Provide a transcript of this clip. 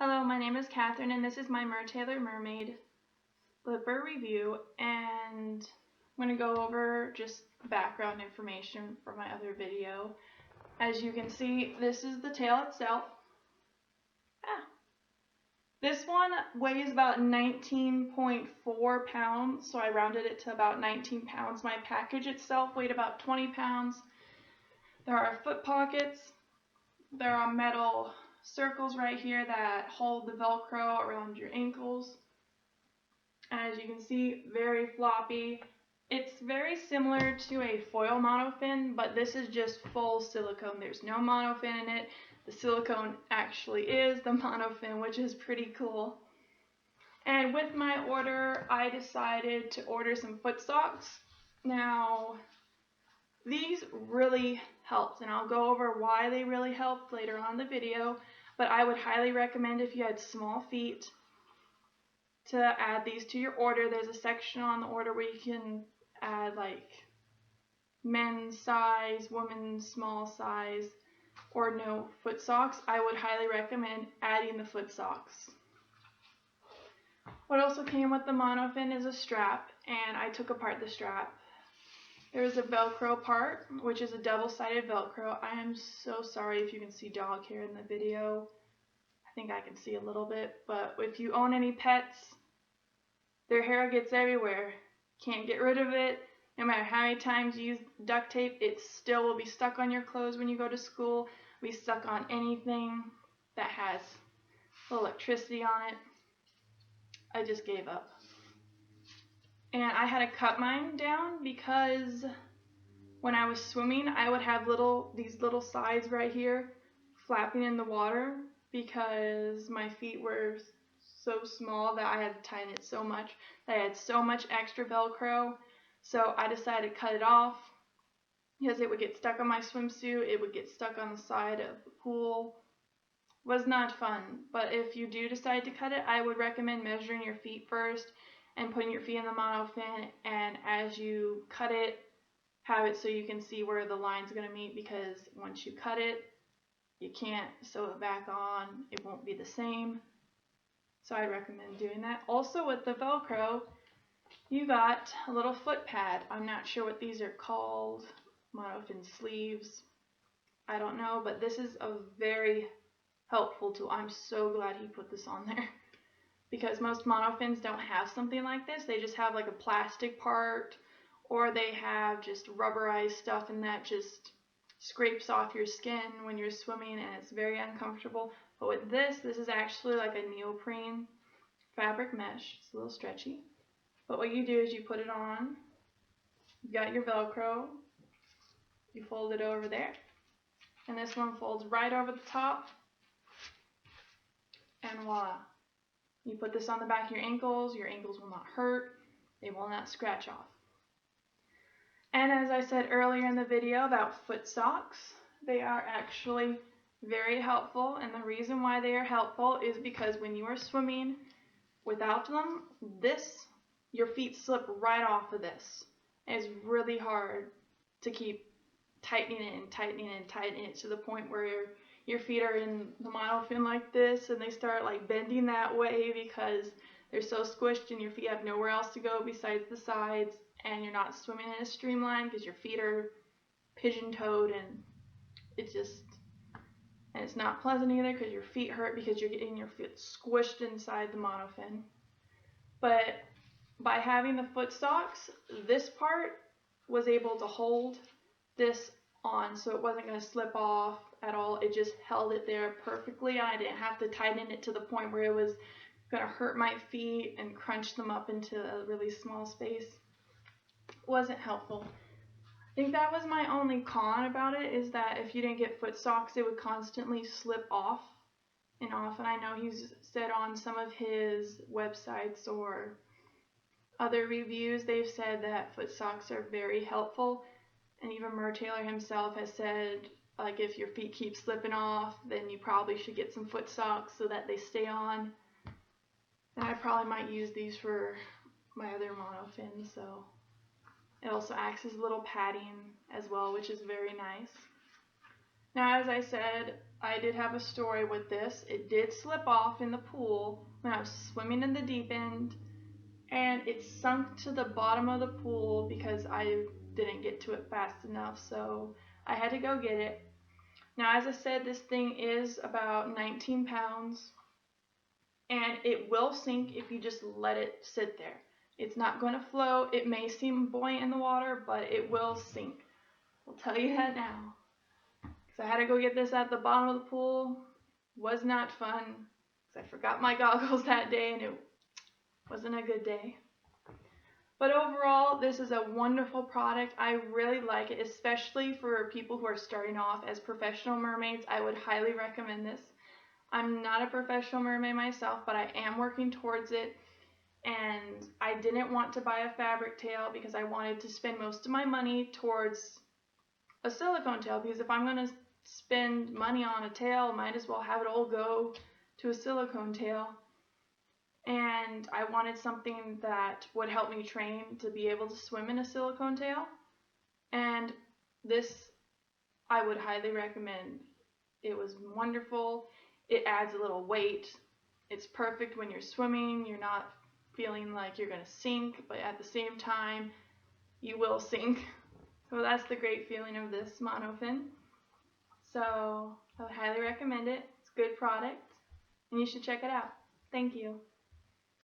Hello, my name is Catherine and this is my Mertailor Mermaid flipper review, and I'm going to go over just background information from my other video. As you can see, this is the tail itself. This one weighs about 19.4 pounds, so I rounded it to about 19 pounds. My package itself weighed about 20 pounds. There are foot pockets. There are metal circles right here that hold the Velcro around your ankles. As you can see, very floppy. It's very similar to a foil monofin, but this is just full silicone. There's no monofin in it. The silicone actually is the monofin, which is pretty cool. And with my order, I decided to order some foot socks. Now, these really helped, and I'll go over why they really helped later on in the video, but I would highly recommend if you had small feet to add these to your order. There's a section on the order where you can add like men's size, women's small size, or no foot socks. I would highly recommend adding the foot socks. What also came with the monofin is a strap, and I took apart the strap. There's a Velcro part, which is a double-sided Velcro. I am so sorry if you can see dog hair in the video. I think I can see a little bit, but if you own any pets, their hair gets everywhere. Can't get rid of it. No matter how many times you use duct tape, it still will be stuck on your clothes when you go to school. Be stuck on anything that has electricity on it. I just gave up. And I had to cut mine down because when I was swimming, I would have these little sides right here flapping in the water because my feet were so small that I had to tighten it so much that I had so much extra Velcro. So I decided to cut it off because it would get stuck on my swimsuit. It would get stuck on the side of the pool. It was not fun. But if you do decide to cut it, I would recommend measuring your feet first and putting your feet in the monofin, and as you cut it, have it so you can see where the line's going to meet, because once you cut it, you can't sew it back on. It won't be the same. So I recommend doing that. Also with the Velcro, you got a little foot pad. I'm not sure what these are called. Monofin sleeves. I don't know, but this is a very helpful tool. I'm so glad he put this on there, because most monofins don't have something like this. They just have like a plastic part, or they have just rubberized stuff, and that just scrapes off your skin when you're swimming, and it's very uncomfortable. But with this is actually like a neoprene fabric mesh. It's a little stretchy. But what you do is you put it on. You've got your Velcro. You fold it over there. And this one folds right over the top. And voila. You put this on the back of your ankles will not hurt, they will not scratch off. And as I said earlier in the video about foot socks, they are actually very helpful, and the reason why they are helpful is because when you are swimming without them, your feet slip right off of this. It's really hard to keep tightening it and tightening it and tightening it to the point where your feet are in the monofin like this, and they start like bending that way because they're so squished and your feet have nowhere else to go besides the sides, and you're not swimming in a streamline because your feet are pigeon-toed, and it's not pleasant either because your feet hurt because you're getting your feet squished inside the monofin. But by having the foot socks, this part was able to hold this on, so it wasn't going to slip off at all. It just held it there perfectly, and I didn't have to tighten it to the point where it was going to hurt my feet and crunch them up into a really small space. It wasn't helpful. I think that was my only con about it, is that if you didn't get foot socks, it would constantly slip off and off. And I know he's said on some of his websites or other reviews, they've said that foot socks are very helpful. And even Mertailor himself has said, like, if your feet keep slipping off, then you probably should get some foot socks so that they stay on. And I probably might use these for my other monofins, so it also acts as a little padding as well, which is very nice. Now, as I said, I did have a story with this. It did slip off in the pool when I was swimming in the deep end, and it sunk to the bottom of the pool because I didn't get to it fast enough, so I had to go get it. Now, as I said, this thing is about 19 pounds, and it will sink if you just let it sit there. It's not going to float. It may seem buoyant in the water, but it will sink. I'll tell you that now. So I had to go get this at the bottom of the pool. Was not fun because I forgot my goggles that day and it wasn't a good day. But overall, this is a wonderful product. I really like it, especially for people who are starting off as professional mermaids. I would highly recommend this. I'm not a professional mermaid myself, but I am working towards it. And I didn't want to buy a fabric tail because I wanted to spend most of my money towards a silicone tail, because if I'm going to spend money on a tail, I might as well have it all go to a silicone tail. And I wanted something that would help me train to be able to swim in a silicone tail. And this I would highly recommend. It was wonderful. It adds a little weight. It's perfect when you're swimming. You're not feeling like you're going to sink, but at the same time, you will sink. So that's the great feeling of this monofin. So I would highly recommend it. It's a good product, and you should check it out. Thank you.